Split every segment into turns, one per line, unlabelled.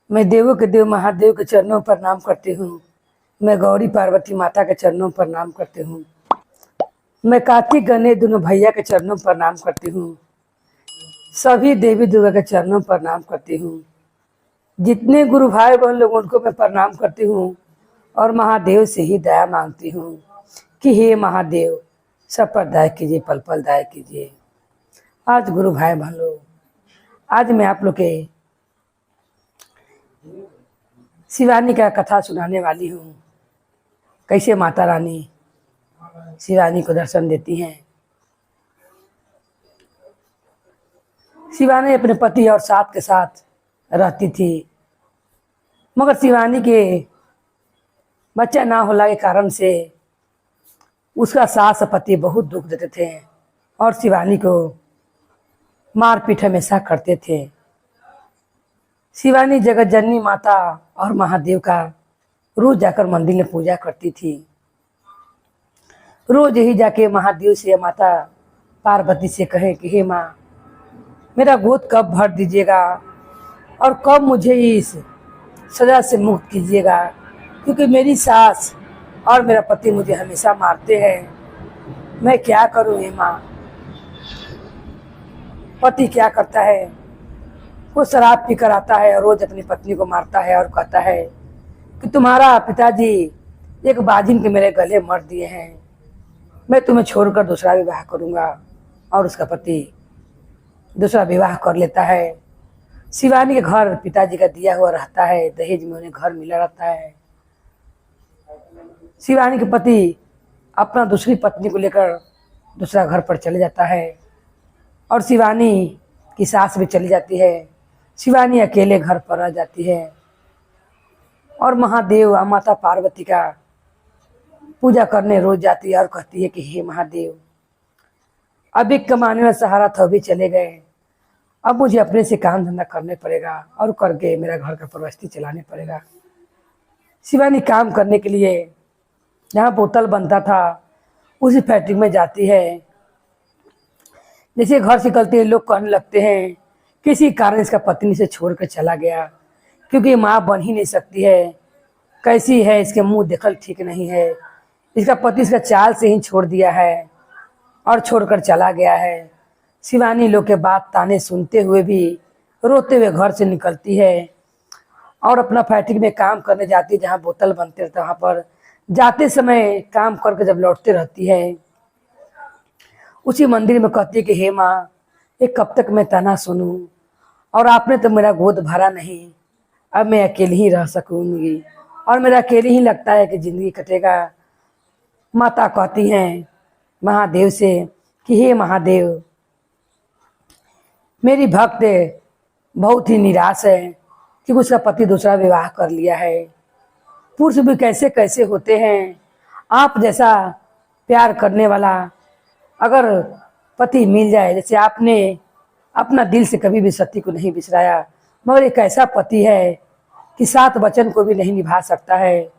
मैं देवों के देव महादेव के चरणों पर प्रणाम करती हूँ। मैं गौरी पार्वती माता के चरणों पर प्रणाम करती हूँ। मैं कार्तिक गणेश दोनों भैया के चरणों पर प्रणाम करती हूँ। सभी देवी दुर्गा के चरणों पर प्रणाम करती हूँ। जितने गुरु भाई बहन लोग उनको मैं प्रणाम करती हूँ और महादेव से ही दया मांगती हूँ कि हे महादेव सब पर दया कीजिए, पल पल दया कीजिए। आज गुरु भाई बहन लोग, आज मैं आप लोग के शिवानी का कथा सुनाने वाली हूँ। कैसे माता रानी शिवानी को दर्शन देती हैं। शिवानी अपने पति और साथ के साथ रहती थी, मगर शिवानी के बच्चा ना होने के कारण से उसका सास पति बहुत दुख देते थे और शिवानी को मारपीट हमेशा करते थे। शिवानी जगत जननी माता और महादेव का रोज जाकर मंदिर में पूजा करती थी। रोज यही जाके महादेव से या माता पार्वती से कहे कि हे माँ, मेरा गोद कब भर दीजिएगा और कब मुझे इस सजा से मुक्त कीजिएगा, क्योंकि मेरी सास और मेरा पति मुझे हमेशा मारते हैं। मैं क्या करूँ हे माँ। पति क्या करता है, वो शराब पी कर आता है और रोज अपनी पत्नी को मारता है और कहता है कि तुम्हारा पिताजी एक बाजिन के मेरे गले मर दिए हैं, मैं तुम्हें छोड़कर दूसरा विवाह करूंगा। और उसका पति दूसरा विवाह कर लेता है। शिवानी के घर पिताजी का दिया हुआ रहता है, दहेज में उन्हें घर मिला रहता है। शिवानी के पति अपना दूसरी पत्नी को लेकर दूसरा घर पर चले जाता है और शिवानी की सास भी चली जाती है। शिवानी अकेले घर पर रह जाती है और महादेव और माता पार्वती का पूजा करने रोज जाती है और कहती है कि हे महादेव, अभी कमाने वाला सहारा था, अभी चले गए, अब मुझे अपने से काम धंधा करने पड़ेगा और करके मेरा घर का परवस्ती चलाने पड़ेगा। शिवानी काम करने के लिए जहाँ बोतल बनता था उसी फैक्ट्री में जाती है। जैसे घर से निकलते हैं लोग कहने लगते हैं किसी कारण इसका पत्नी से छोड़कर चला गया, क्योंकि माँ बन ही नहीं सकती है, कैसी है, इसके मुंह देखल ठीक नहीं है, इसका पति इसका चाल से ही छोड़ दिया है और छोड़कर चला गया है। शिवानी लोग के बात ताने सुनते हुए भी रोते हुए घर से निकलती है और अपना फैक्ट्री में काम करने जाती है जहाँ बोतल बनते रहते, वहाँ पर जाते समय काम करके जब लौटते रहती है उसी मंदिर में कहती है कि हे माँ, ये कब तक मैं ताना सुनूं, और आपने तो मेरा गोद भरा नहीं, अब मैं अकेली ही रह सकूंगी और मेरा अकेले ही लगता है कि जिंदगी कटेगा। माता कहती हैं महादेव से कि हे महादेव, मेरी भक्त बहुत ही निराश है कि उसका पति दूसरा विवाह कर लिया है। पुरुष भी कैसे कैसे होते हैं, आप जैसा प्यार करने वाला अगर पति मिल जाए, जैसे आपने अपना दिल से कभी भी सती को नहीं बिसराया, मगर एक ऐसा पति है कि 7 वचन को भी नहीं निभा सकता है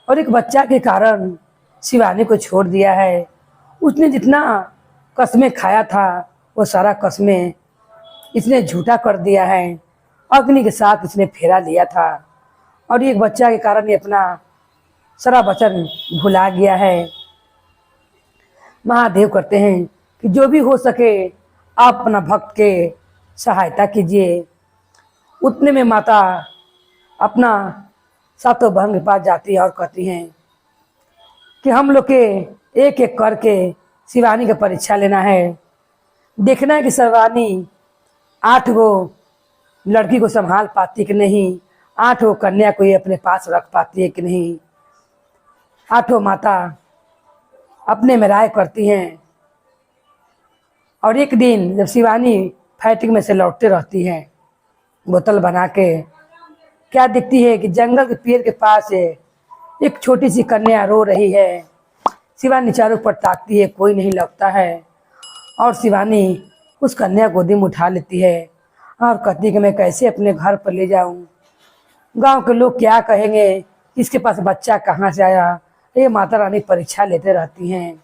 और एक बच्चा के कारण शिवानी को छोड़ दिया है। उसने जितना कस्में खाया था वो सारा कस्में इसने झूठा कर दिया है, अग्नि के साथ इसने फेरा लिया था और एक बच्चा के कारण ये अपना सारा वचन भुला गया है। महादेव कहते हैं कि जो भी हो सके आप अपना भक्त के सहायता कीजिए। उतने में माता अपना सातों बहन के पास जाती है और कहती हैं कि हम लोग के एक एक करके शिवानी का परीक्षा लेना है, देखना है कि शिवानी 8 गो लड़की को संभाल पाती कि नहीं, 8 गो कन्या को ये अपने पास रख पाती है कि नहीं। 8 माता अपने में राय करती हैं और एक दिन जब शिवानी फैक्ट्री में से लौटते रहती हैं बोतल बना के, क्या दिखती है कि जंगल के पेड़ के पास एक छोटी सी कन्या रो रही है। शिवानी चारों पर ताकती है, कोई नहीं लगता है और शिवानी उस कन्या को गोदी में उठा लेती है और कहती है कि मैं कैसे अपने घर पर ले जाऊं, गांव के लोग क्या कहेंगे, इसके पास बच्चा कहाँ से आया। ये माता रानी परीक्षा लेते रहती हैं।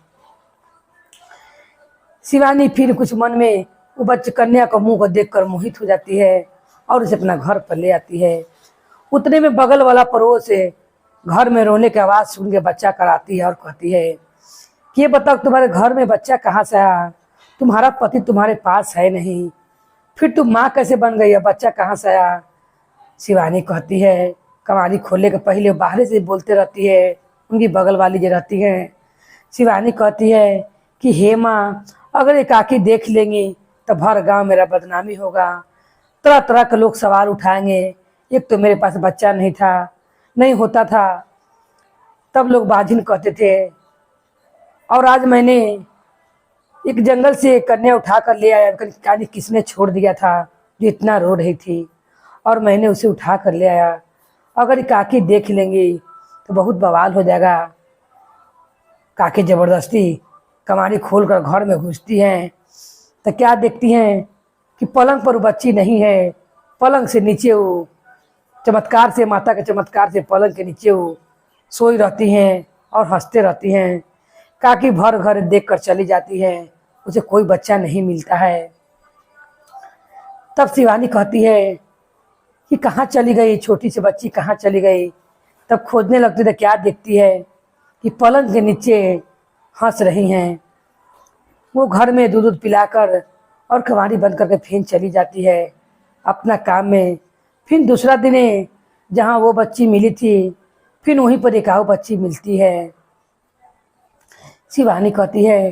शिवानी फिर कुछ मन में वो बच्चे कन्या को मुंह को देखकर मोहित हो जाती है और उसे अपना घर पर ले आती है। उतने में बगल वाला पड़ोस से घर में रोने की आवाज़ सुन के बच्चा कराती है और कहती है कि ये बताओ तुम्हारे घर में बच्चा कहाँ से आया, तुम्हारा पति तुम्हारे पास है नहीं, फिर तुम माँ कैसे बन गई है, बच्चा कहाँ से आया। शिवानी कहती है, कमारी खोलने के पहले बाहर से बोलते रहती है, उनकी बगल वाली जो रहती है। शिवानी कहती है कि हे माँ, अगर ये काकी देख लेंगी तो भर गांव मेरा बदनामी होगा, तरह तरह के लोग सवाल उठाएंगे। एक तो मेरे पास बच्चा नहीं होता था, तब लोग बाजिन कहते थे, और आज मैंने एक जंगल से कन्या उठा कर ले आया, जाने किसने छोड़ दिया था जो इतना रो रही थी, और मैंने उसे उठा कर ले आया। अगर ये काकी देख लेंगी तो बहुत बवाल हो जाएगा। काकी ज़बरदस्ती कमारी खोल कर घर में घुसती हैं तो क्या देखती हैं कि पलंग पर वो बच्ची नहीं है, पलंग से नीचे वो चमत्कार से, माता के चमत्कार से पलंग के नीचे वो सोई रहती हैं और हंसते रहती हैं। काकी भर घर देख कर चली जाती है, उसे कोई बच्चा नहीं मिलता है। तब शिवानी कहती है कि कहाँ चली गई छोटी सी बच्ची, कहाँ चली गई। तब खोजने लगती तो क्या देखती है कि पलंग के नीचे हंस रही हैं। वो घर में दूध पिलाकर और कवारी बंद करके फिर चली जाती है अपना काम में। फिर दूसरा दिन जहाँ वो बच्ची मिली थी, फिर वहीं पर एक और बच्ची मिलती है। शिवानी कहती है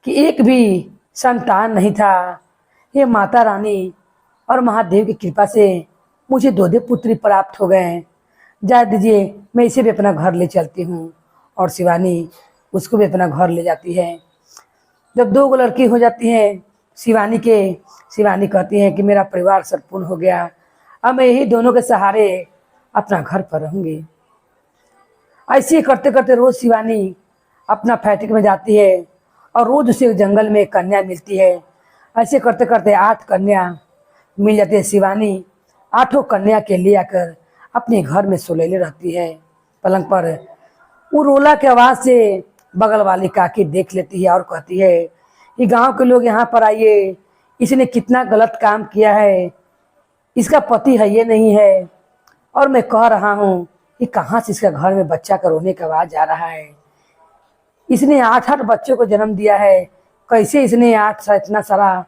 कि एक भी संतान नहीं था, ये माता रानी और महादेव की कृपा से मुझे दो पुत्री प्राप्त हो गए हैं। जा दीजिए, मैं इसे भी अपना घर ले चलती हूँ। और शिवानी उसको भी अपना घर ले जाती है। जब दो लड़की हो जाती हैं शिवानी कहती है कि मेरा परिवार संपूर्ण हो गया, अब मैं यही दोनों के सहारे अपना घर पर रहूँगी। ऐसे ही करते करते रोज़ शिवानी अपना फैक्ट्री में जाती है और रोज़ उसे जंगल में कन्या मिलती है। ऐसे करते करते 8 कन्या मिल जाती है। शिवानी 8 कन्या के ले आकर अपने घर में सुलेले रहती है पलंग पर। वो रोला की आवाज़ से बगल वाली काकी देख लेती है और कहती है, ये गांव के लोग यहाँ पर आइए, इसने कितना गलत काम किया है, इसका पति है ये नहीं है, और मैं कह रहा हूँ कि कहाँ से इसका घर में बच्चा का रोने की आवाज़ आ रहा है। इसने 8 बच्चों को जन्म दिया है, कैसे इसने 8 इतना सारा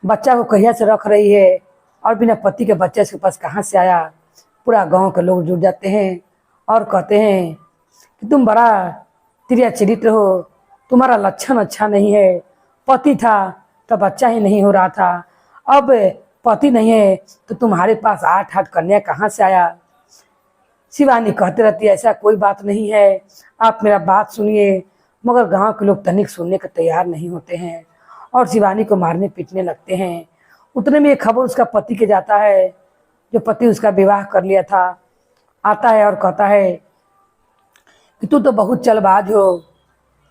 बच्चा को कहिया से रख रही है, और बिना पति के बच्चे इसके पास कहाँ से आया। पूरा गांव के लोग जुट जाते हैं और कहते हैं कि तुम बड़ा तिरिया चरित्र हो, तुम्हारा लक्षण अच्छा नहीं है। पति था तो बच्चा ही नहीं हो रहा था, अब पति नहीं है तो तुम्हारे पास 8 कन्या कहाँ से आया। शिवानी कहते रहती है, ऐसा कोई बात नहीं है, आप मेरा बात सुनिए। मगर गांव के लोग तनिक सुनने को तैयार नहीं होते हैं और शिवानी को मारने पीटने लगते हैं। उतने में एक खबर उसका पति के जाता है, जो पति उसका विवाह कर लिया था, आता है और कहता है कि तू तो बहुत चलबाज हो,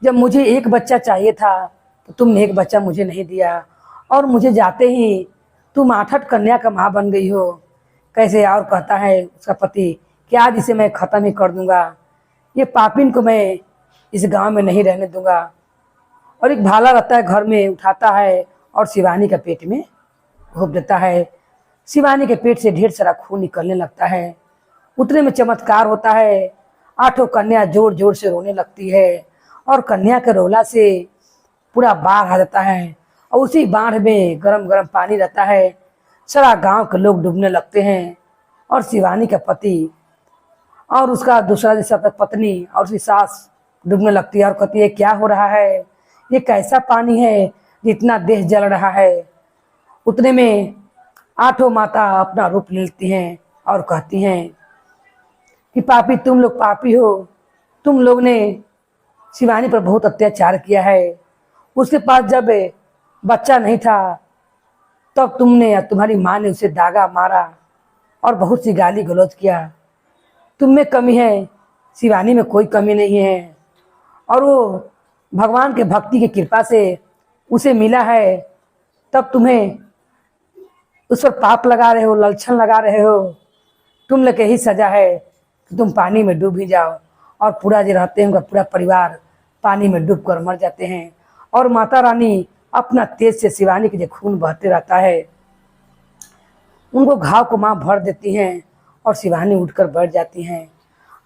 जब मुझे एक बच्चा चाहिए था तो तुमने एक बच्चा मुझे नहीं दिया, और मुझे जाते ही तुम 8 कन्या का माँ बन गई हो, कैसे। और कहता है उसका पति कि आज इसे मैं ख़त्म ही कर दूंगा, ये पापिन को मैं इस गांव में नहीं रहने दूंगा। और एक भाला रहता है घर में, उठाता है और शिवानी के पेट में घोंप देता है। शिवानी के पेट से ढेर सारा खून निकलने लगता है। उतने में चमत्कार होता है, 8 कन्या जोर जोर से रोने लगती है और कन्या के रोला से पूरा बाढ़ आ जाता है, और उसी बाढ़ में गरम गरम पानी रहता है। सारा गांव के लोग डूबने लगते हैं और शिवानी का पति और उसका दूसरा जैसा पत्नी और उसकी सास डूबने लगती है और कहती है, क्या हो रहा है, ये कैसा पानी है जितना देह जल रहा है। उतने में 8 माता अपना रूप लेती हैं और कहती हैं कि पापी, तुम लोग पापी हो, तुम लोग ने शिवानी पर बहुत अत्याचार किया है। उसके पास जब बच्चा नहीं था तब तुमने या तुम्हारी माँ ने उसे दागा मारा और बहुत सी गाली गलौज किया। तुम में कमी है, शिवानी में कोई कमी नहीं है, और वो भगवान के भक्ति की कृपा से उसे मिला है, तब तुम्हें उस पर पाप लगा रहे हो, लक्षण लगा रहे हो। तुम लोग यही सजा है कि तुम पानी में डूब ही जाओ। और पूरा जो रहते हैं उनका पूरा परिवार पानी में डूब कर मर जाते हैं। और माता रानी अपना तेज से शिवानी के जो खून बहते रहता है, उनको घाव को माँ भर देती हैं और शिवानी उठकर बैठ जाती हैं।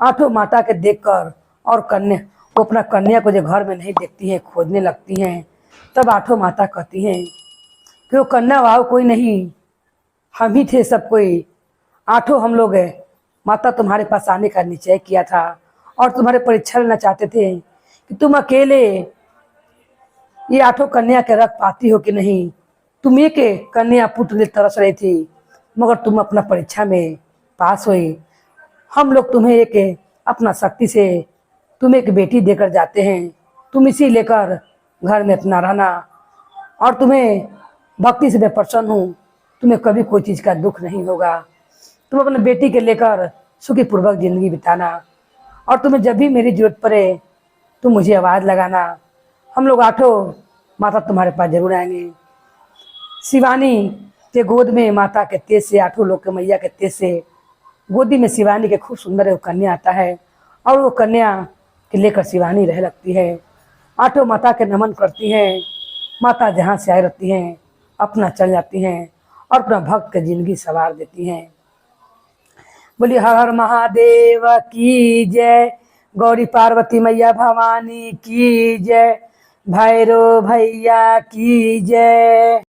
आठों माता के देखकर और कन्या वो अपना कन्या को जो घर में नहीं देखती हैं, खोजने लगती हैं। तब आठों माता कहती हैं कि वो कन्या वाव कोई नहीं, हम ही थे सब कोई। आठों हम लोग हैं। माता तुम्हारे पास आने का निश्चय किया था और तुम्हारे परीक्षा लेना चाहते थे कि तुम अकेले ये आठों कन्या के रख पाती हो कि नहीं। तुम एक कन्या पुत्र लिए तरस रही थी, मगर तुम अपना परीक्षा में पास हुई। हम लोग तुम्हें एक अपना शक्ति से तुम्हें एक बेटी देकर जाते हैं। तुम इसी लेकर घर में अपना रहना और तुम्हें भक्ति से मैं प्रसन्न हूँ। तुम्हें कभी कोई चीज़ का दुख नहीं होगा। तुम अपने बेटी के लेकर सुखी पूर्वक जिंदगी बिताना और तुम्हें जब भी मेरी जरूरत पड़े तुम मुझे आवाज़ लगाना। हम लोग आठों माता तुम्हारे पास जरूर आएंगे। शिवानी के गोद में माता के तेज से, आठों लोग के मैया के तेज से गोदी में शिवानी के खूब सुंदर एक कन्या आता है और वो कन्या के लेकर शिवानी रह लगती है। आठों माता के नमन करती हैं। माता जहाँ से आई रहती हैं अपना चल जाती हैं और अपना भक्त की जिंदगी संवार देती हैं। बोलिए हर हर महादेव की जय। गौरी पार्वती मैया भवानी की जय। भैरव भैया की जय।